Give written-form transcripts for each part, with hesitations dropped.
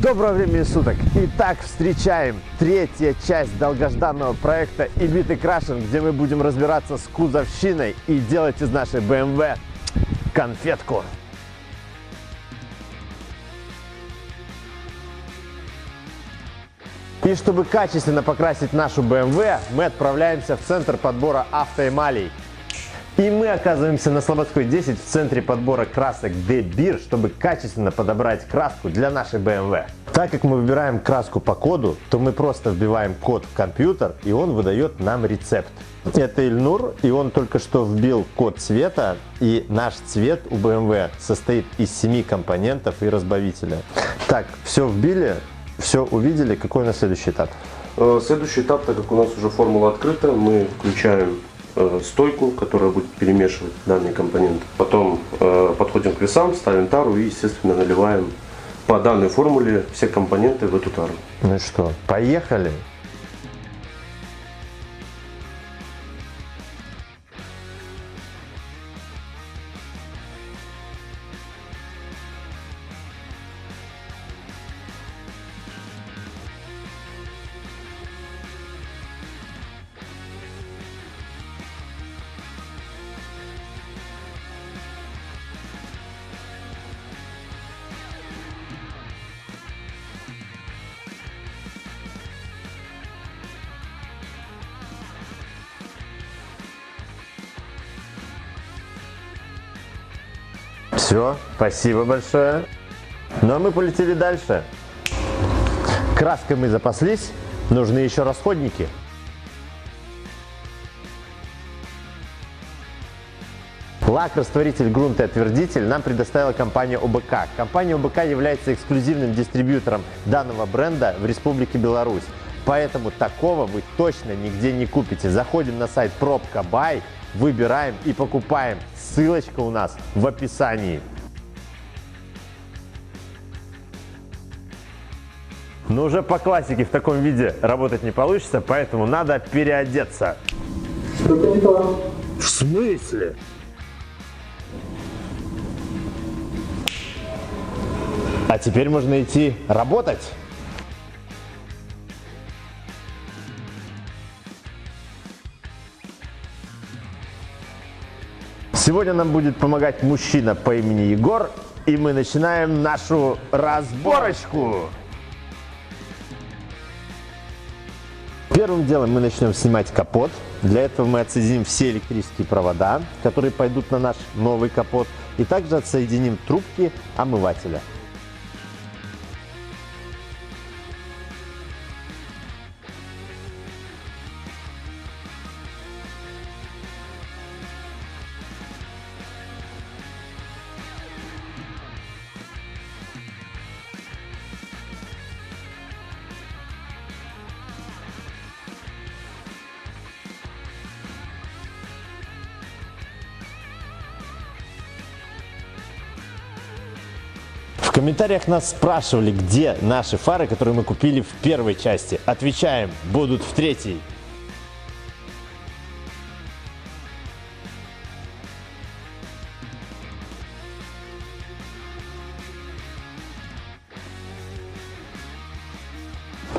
Доброго времени суток! Итак, встречаем третья часть долгожданного проекта Ibit & Krashen, где мы будем разбираться с кузовщиной и делать из нашей BMW конфетку. И чтобы качественно покрасить нашу BMW, мы отправляемся в центр подбора автоэмалей. И мы оказываемся на Слободской 10 в центре подбора красок De Beer, чтобы качественно подобрать краску для нашей BMW. Так как мы выбираем краску по коду, то мы просто вбиваем код в компьютер, и он выдает нам рецепт. Это Ильнур, и он только что вбил код цвета, и наш цвет у BMW состоит из 7 компонентов и разбавителя. Так, все вбили, все увидели. Какой у нас следующий этап? Следующий этап, так как у нас уже формула открыта, мы включаем стойку, которая будет перемешивать данные компоненты. Потом подходим к весам, ставим тару и, естественно, наливаем по данной формуле все компоненты в эту тару. Ну что, поехали! Все, спасибо большое. Ну а мы полетели дальше. Краской мы запаслись, нужны еще расходники. Лак, растворитель, грунт и отвердитель нам предоставила компания ОБК. Компания ОБК является эксклюзивным дистрибьютором данного бренда в Республике Беларусь. Поэтому такого вы точно нигде не купите. Заходим на сайт Пробка Бай, выбираем и покупаем. Ссылочка у нас в описании. Но уже по классике в таком виде работать не получится, поэтому надо переодеться. Что-то не то. В смысле? А теперь можно идти работать. Сегодня нам будет помогать мужчина по имени Егор, и мы начинаем нашу разборочку. Первым делом мы начнем снимать капот. Для этого мы отсоединим все электрические провода, которые пойдут на наш новый капот, и также отсоединим трубки омывателя. В комментариях нас спрашивали, где наши фары, которые мы купили в первой части. Отвечаем, будут в третьей.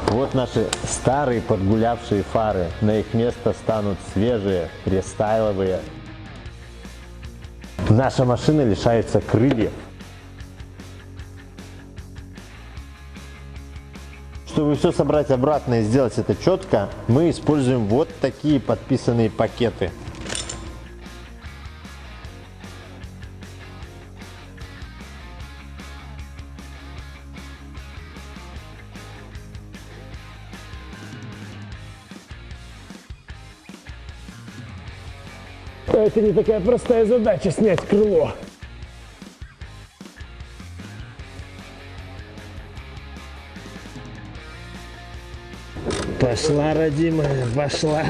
Вот наши старые подгулявшие фары. На их место станут свежие, рестайловые. Наша машина лишается крыльев. Чтобы все собрать обратно и сделать это четко, мы используем вот такие подписанные пакеты. Это не такая простая задача — снять крыло. Пошла, родимая, пошла.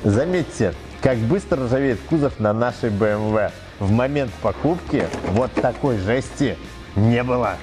Заметьте, как быстро ржавеет кузов на нашей BMW. В момент покупки вот такой жести не было.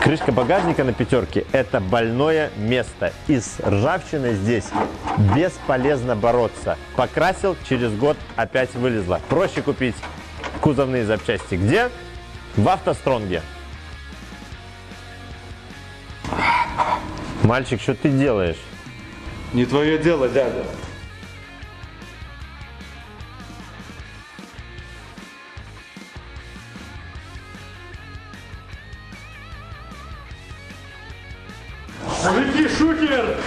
Крышка багажника на пятерке – это больное место. И с ржавчиной здесь бесполезно бороться. Покрасил, через год опять вылезла. Проще купить кузовные запчасти. Где? В «АвтоСтронге». Мальчик, что ты делаешь? Не твое дело, дядя. Лети, шухер!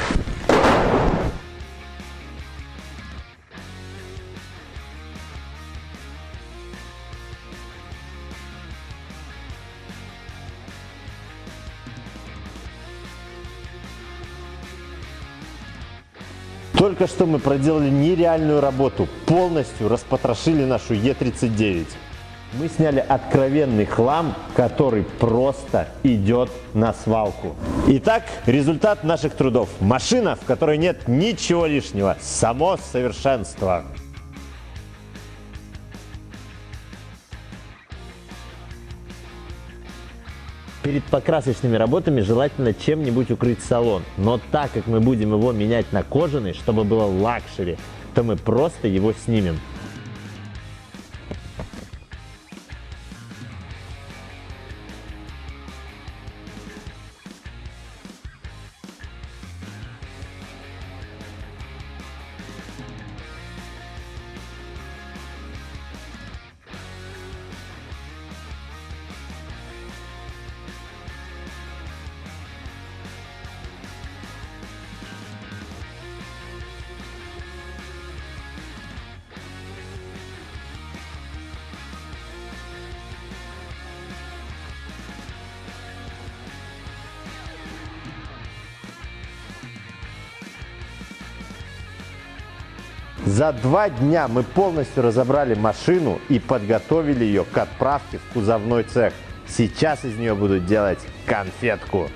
Только что мы проделали нереальную работу, полностью распотрошили нашу Е39. Мы сняли откровенный хлам, который просто идет на свалку. Итак, результат наших трудов. Машина, в которой нет ничего лишнего. Само совершенство. Перед покрасочными работами желательно чем-нибудь укрыть салон. Но так как мы будем его менять на кожаный, чтобы было лакшери, то мы просто его снимем. За 2 дня мы полностью разобрали машину и подготовили ее к отправке в кузовной цех. Сейчас из нее будут делать конфетку.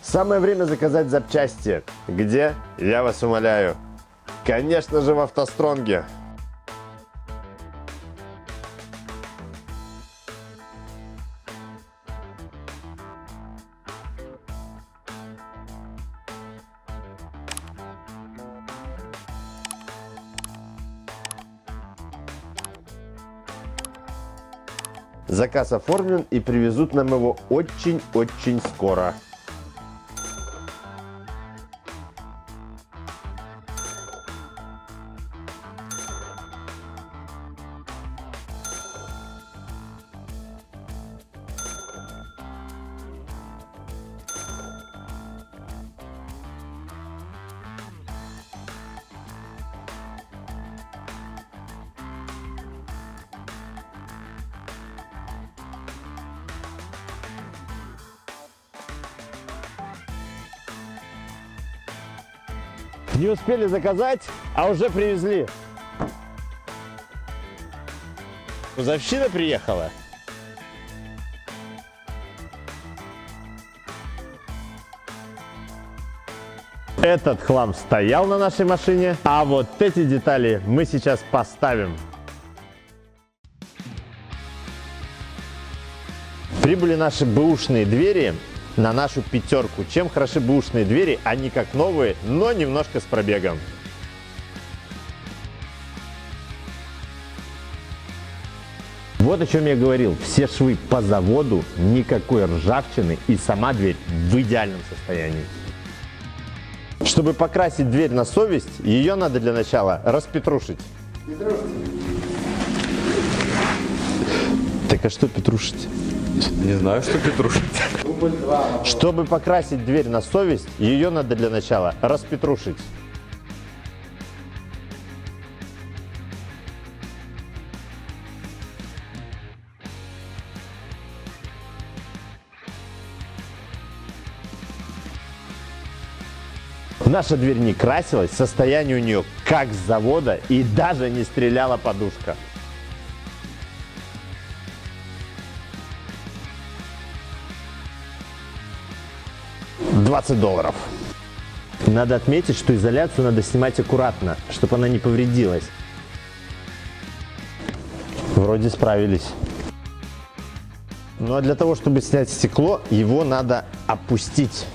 Самое время заказать запчасти. Где? Я вас умоляю. Конечно же, в «АвтоСтронге». Заказ оформлен и привезут нам его очень-очень скоро. Не успели заказать, а уже привезли. Кузовщина приехала. Этот хлам стоял на нашей машине, а вот эти детали мы сейчас поставим. Прибыли наши бэушные двери на нашу пятерку. Чем хороши бэушные двери? Они как новые, но немножко с пробегом. Вот о чем я говорил. Все швы по заводу, никакой ржавчины и сама дверь в идеальном состоянии. Чтобы покрасить дверь на совесть, ее надо для начала распетрушить. Так а что петрушить? Не знаю, что петрушить. Чтобы покрасить дверь на совесть, ее надо для начала распетрушить. Наша дверь не красилась, состояние у нее как с завода и даже не стреляла подушка. $20. Надо отметить, что изоляцию надо снимать аккуратно, чтобы она не повредилась. Вроде справились. Ну а для того, чтобы снять стекло, его надо опустить.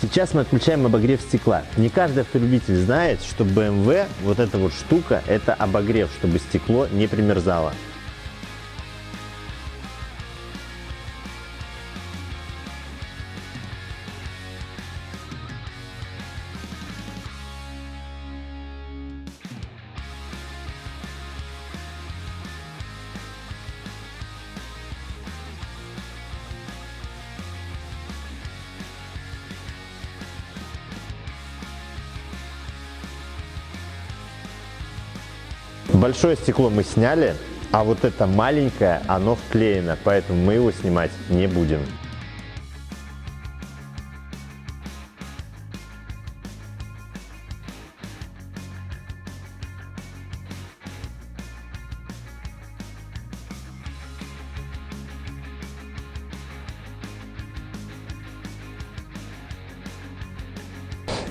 Сейчас мы отключаем обогрев стекла. Не каждый автолюбитель знает, что BMW, вот эта вот штука, это обогрев, чтобы стекло не примерзало. Большое стекло мы сняли, а вот это маленькое, оно вклеено, поэтому мы его снимать не будем.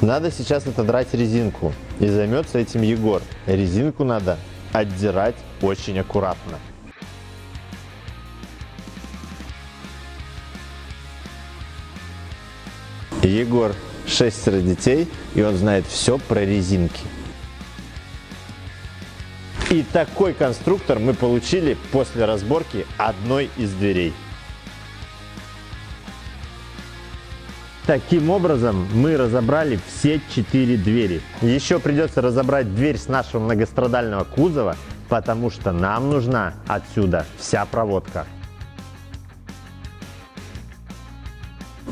Надо сейчас отодрать резинку, и займется этим Егор. Резинку надо отдирать очень аккуратно. Егор 6 детей, и он знает все про резинки. И такой конструктор мы получили после разборки одной из дверей. Таким образом мы разобрали все 4 двери. Еще придется разобрать дверь с нашего многострадального кузова, потому что нам нужна отсюда вся проводка.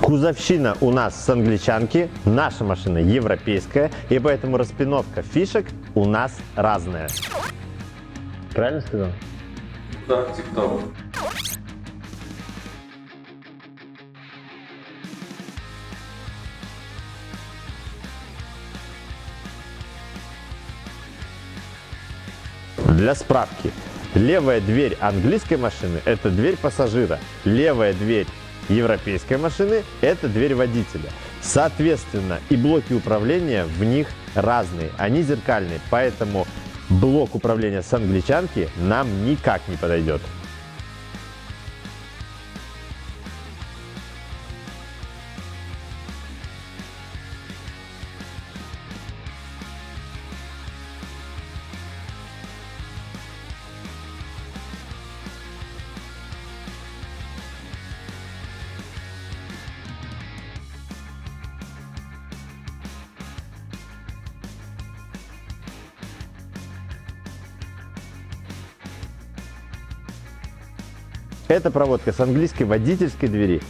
Кузовщина у нас с англичанки, наша машина европейская, и поэтому распиновка фишек у нас разная. Правильно сказал? Да, типа того. Для справки, левая дверь английской машины – это дверь пассажира, левая дверь европейской машины – это дверь водителя. Соответственно, и блоки управления в них разные, они зеркальные, поэтому блок управления с англичанки нам никак не подойдет. Это проводка с английской водительской двери,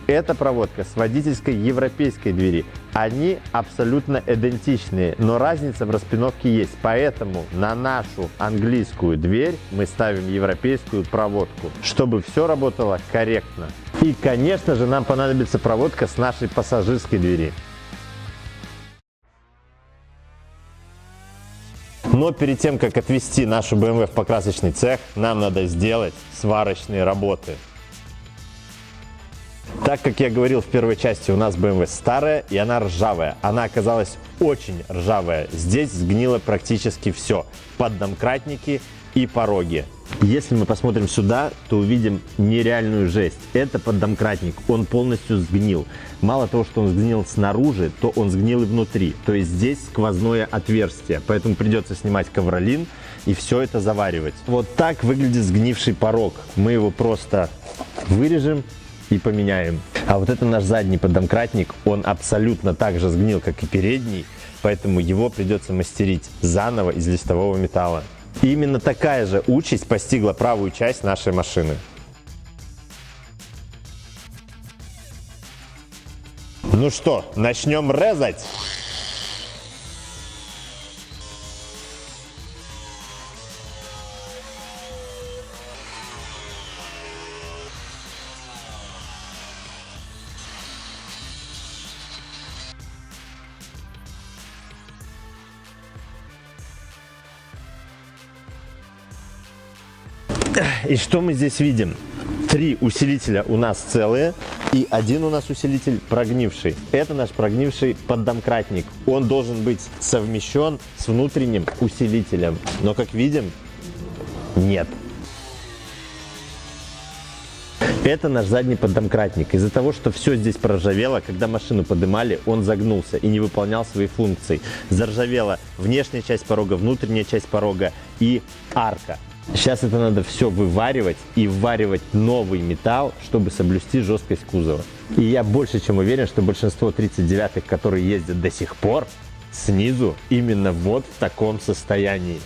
это проводка с водительской европейской двери. Они абсолютно идентичные, но разница в распиновке есть. Поэтому на нашу английскую дверь мы ставим европейскую проводку, чтобы все работало корректно. И, конечно же, нам понадобится проводка с нашей Но перед тем, как отвезти нашу BMW в покрасочный цех, нам надо сделать сварочные работы. Так как я говорил в первой части, у нас BMW старая и она ржавая. Она оказалась очень ржавая. Здесь сгнило практически все. Поддомкратники и пороги. Если мы посмотрим сюда, то увидим нереальную жесть. Это поддомкратник, он полностью сгнил. Мало того, что он сгнил снаружи, то он сгнил и внутри. То есть здесь сквозное отверстие, поэтому придется снимать ковролин и все это заваривать. Вот так выглядит сгнивший порог. Мы его просто вырежем и поменяем. А вот это наш задний поддомкратник, он абсолютно так же сгнил, как и передний, поэтому его придется мастерить заново из листового металла. И именно такая же участь постигла правую часть нашей машины. Ну что, начнем резать? И что мы здесь видим? 3 усилителя у нас целые и один у нас усилитель прогнивший. Это наш прогнивший поддомкратник. Он должен быть совмещен с внутренним усилителем. Но, как видим, нет. Это наш задний поддомкратник. Из-за того, что все здесь проржавело, когда машину поднимали, он загнулся и не выполнял свои функции. Заржавела внешняя часть порога, внутренняя часть порога и арка. Сейчас это надо все вываривать и вваривать новый металл, чтобы соблюсти жесткость кузова. И я больше чем уверен, что большинство 39-х, которые ездят до сих пор, снизу именно вот в таком состоянии.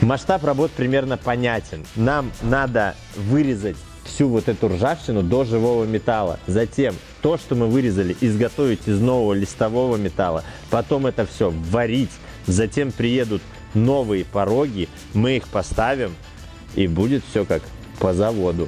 Масштаб работ примерно понятен. Нам надо вырезать всю вот эту ржавчину до живого металла. Затем то, что мы вырезали, изготовить из нового листового металла. Потом это все варить. Затем приедут новые пороги, мы их поставим, и будет все как по заводу.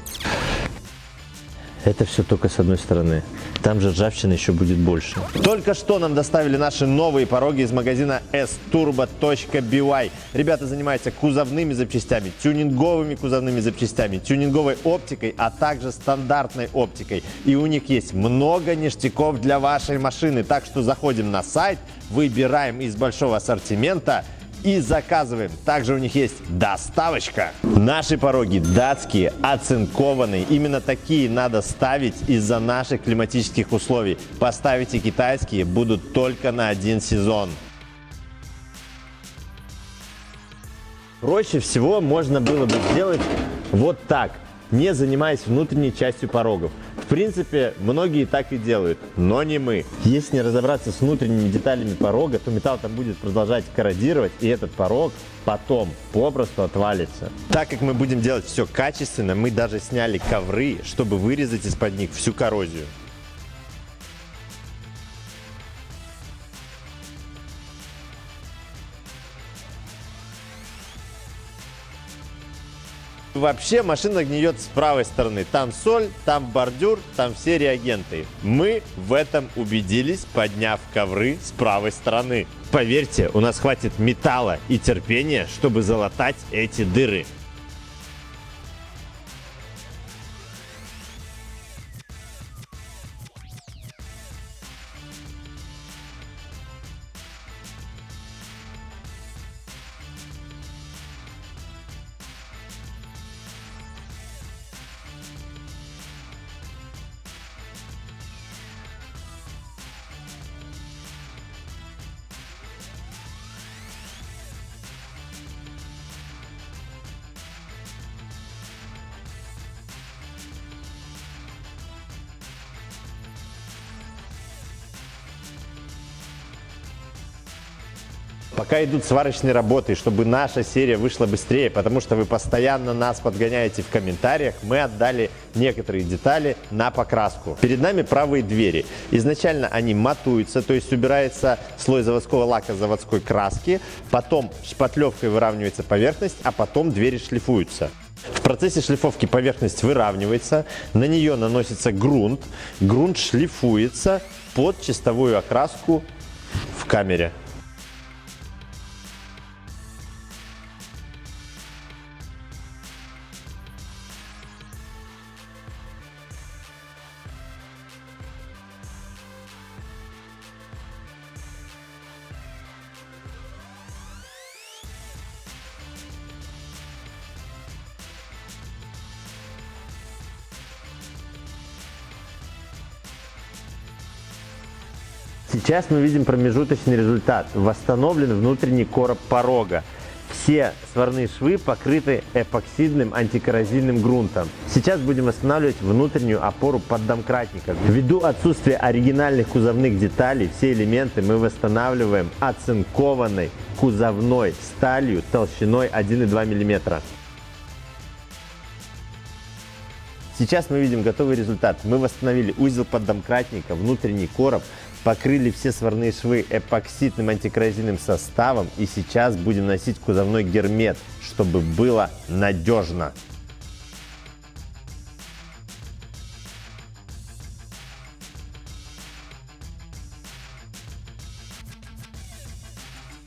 Это все только с одной стороны. Там же ржавчина еще будет больше. Только что нам доставили наши новые пороги из магазина sturbo.by. Ребята занимаются кузовными запчастями, тюнинговыми кузовными запчастями, тюнинговой оптикой, а также стандартной оптикой. И у них есть много ништяков для вашей машины. Так что заходим на сайт, выбираем из большого ассортимента и заказываем. Также у них есть доставочка. Наши пороги датские, оцинкованные. Именно такие надо ставить из-за наших климатических условий. Поставите китайские, будут только на 1 сезон. Проще всего можно было бы сделать вот так, не занимаясь внутренней частью порогов. В принципе, многие так и делают, но не мы. Если не разобраться с внутренними деталями порога, то металл там будет продолжать корродировать, и этот порог потом попросту отвалится. Так как мы будем делать все качественно, мы даже сняли ковры, чтобы вырезать из-под них всю коррозию. Вообще машина гниет с правой стороны. Там соль, там бордюр, там все реагенты. Мы в этом убедились, подняв ковры с правой стороны. Поверьте, у нас хватит металла и терпения, чтобы залатать эти дыры. Пока идут сварочные работы, чтобы наша серия вышла быстрее, потому что вы постоянно нас подгоняете в комментариях, мы отдали некоторые детали на покраску. Перед нами правые двери. Изначально они матуются, то есть убирается слой заводского лака заводской краски, потом шпатлевкой выравнивается поверхность, а потом двери шлифуются. В процессе шлифовки поверхность выравнивается, на нее наносится грунт, грунт шлифуется под чистовую окраску в камере. Сейчас мы видим промежуточный результат. Восстановлен внутренний короб порога. Все сварные швы покрыты эпоксидным антикоррозийным грунтом. Сейчас будем восстанавливать внутреннюю опору поддомкратника. Ввиду отсутствия оригинальных кузовных деталей, все элементы мы восстанавливаем оцинкованной кузовной сталью толщиной 1,2 мм. Сейчас мы видим готовый результат. Мы восстановили узел поддомкратника, внутренний короб, покрыли все сварные швы эпоксидным антикоррозийным составом и сейчас будем носить кузовной гермет, чтобы было надежно.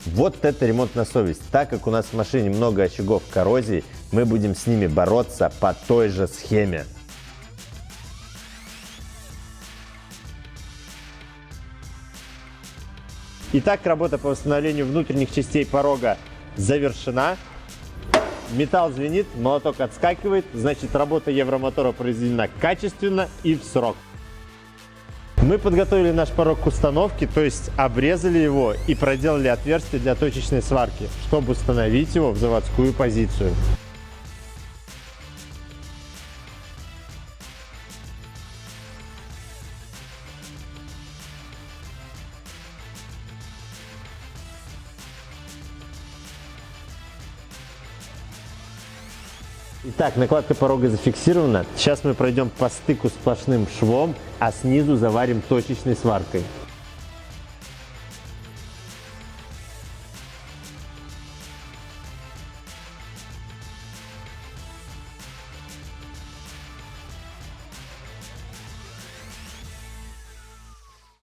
Вот это ремонт на совесть. Так как у нас в машине много очагов коррозии, мы будем с ними бороться по той же схеме. Итак, работа по восстановлению внутренних частей порога завершена. Металл звенит, молоток отскакивает, значит, работа Евромотора произведена качественно и в срок. Мы подготовили наш порог к установке, то есть обрезали его и проделали отверстие для точечной сварки, чтобы установить его в заводскую позицию. Итак, накладка порога зафиксирована. Сейчас мы пройдем по стыку сплошным швом, а снизу заварим точечной сваркой.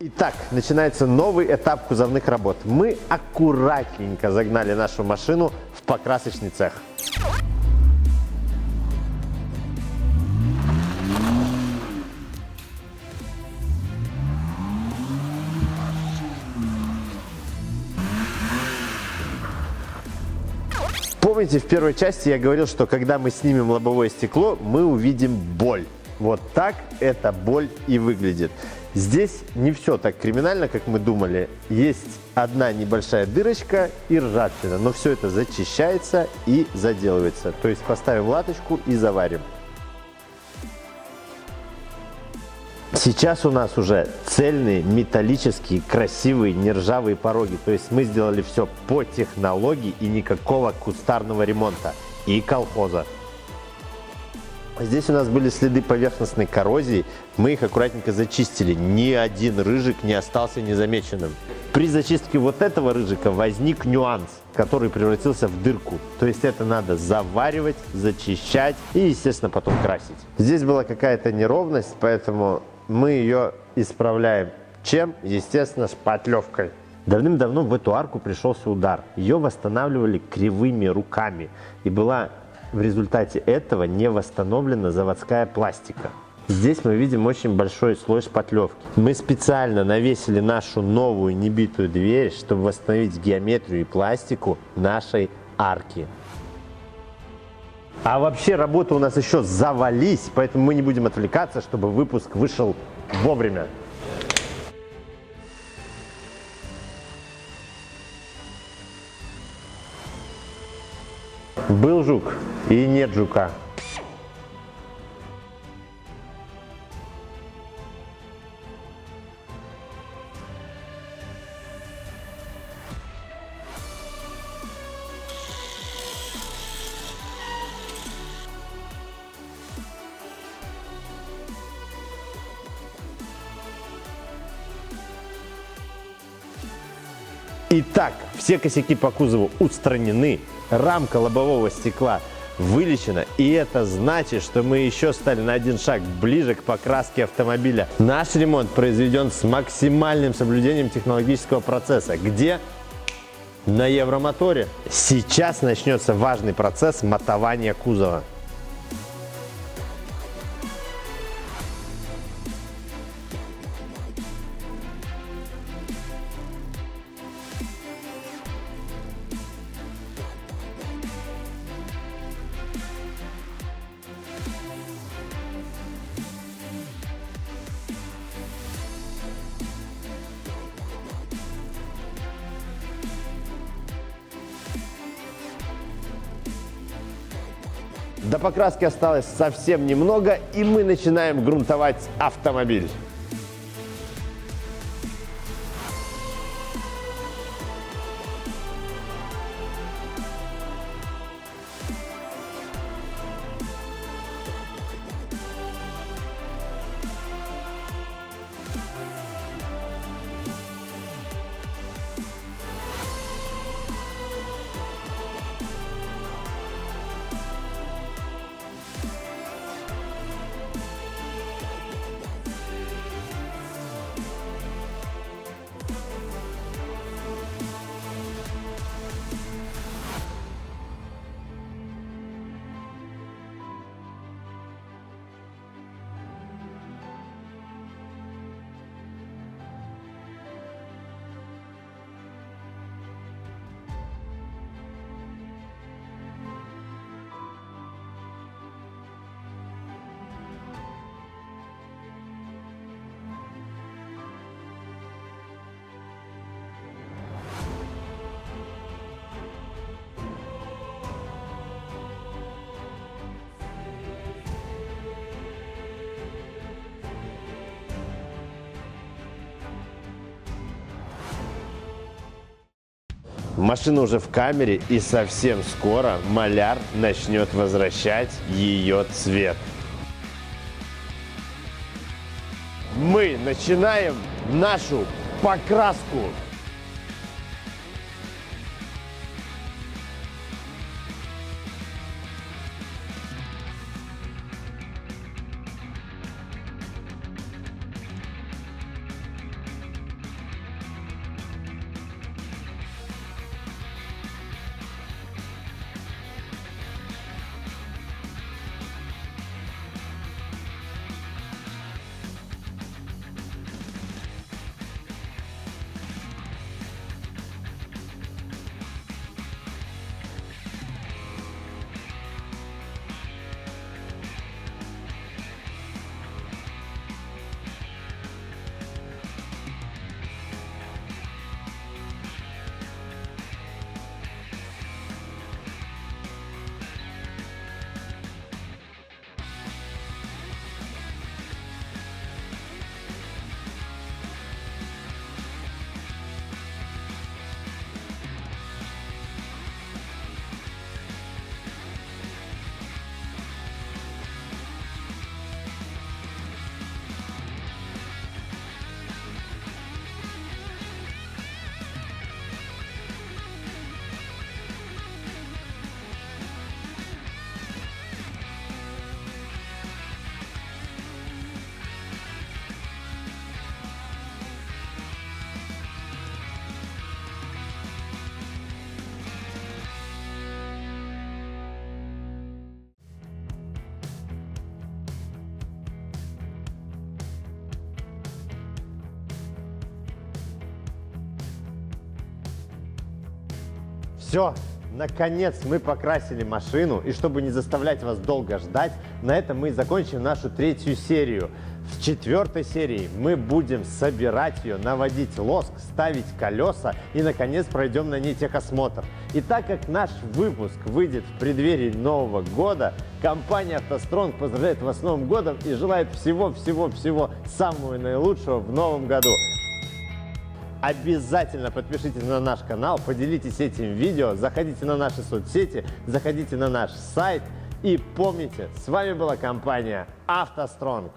Итак, начинается новый этап кузовных работ. Мы аккуратненько загнали нашу машину в покрасочный цех. Помните, в первой части я говорил, что когда мы снимем лобовое стекло, мы увидим боль. Вот так эта боль и выглядит. Здесь не все так криминально, как мы думали. Есть одна небольшая дырочка и ржавчина, но все это зачищается и заделывается. То есть поставим латочку и заварим. Сейчас у нас уже цельные, металлические, красивые, нержавые пороги. То есть мы сделали все по технологии и никакого кустарного ремонта и колхоза. Здесь у нас были следы поверхностной коррозии. Мы их аккуратненько зачистили. Ни один рыжик не остался незамеченным. При зачистке вот этого рыжика возник нюанс, который превратился в дырку. То есть это надо заваривать, зачищать и, естественно, потом красить. Здесь была какая-то неровность, поэтому мы ее исправляем. Чем? Естественно, шпатлевкой. Давным-давно в эту арку пришелся удар. Ее восстанавливали кривыми руками. И была в результате этого не восстановлена заводская пластика. Здесь мы видим очень большой слой шпатлевки. Мы специально навесили нашу новую небитую дверь, чтобы восстановить геометрию и пластику нашей арки. А вообще работы у нас еще завались, поэтому мы не будем отвлекаться, чтобы выпуск вышел вовремя. Был жук и нет жука. Итак, все косяки по кузову устранены, рамка лобового стекла вылечена, и это значит, что мы еще стали на один шаг ближе к покраске автомобиля. Наш ремонт произведен с максимальным соблюдением технологического процесса. Где? На Евромоторе. Сейчас начнется важный процесс матования кузова. До покраски осталось совсем немного, и мы начинаем грунтовать автомобиль. Машина уже в камере, и совсем скоро маляр начнет возвращать ее цвет. Мы начинаем нашу покраску. Все, наконец мы покрасили машину, и чтобы не заставлять вас долго ждать, на этом мы закончим нашу третью серию. В четвертой серии мы будем собирать ее, наводить лоск, ставить колеса и, наконец, пройдем на ней техосмотр. И так как наш выпуск выйдет в преддверии Нового года, компания «АвтоСтронг» поздравляет вас с Новым годом и желает всего-всего-всего самого наилучшего в Новом году. Обязательно подпишитесь на наш канал, поделитесь этим видео, заходите на наши соцсети, заходите на наш сайт. И помните, с вами была компания «АвтоСтронг».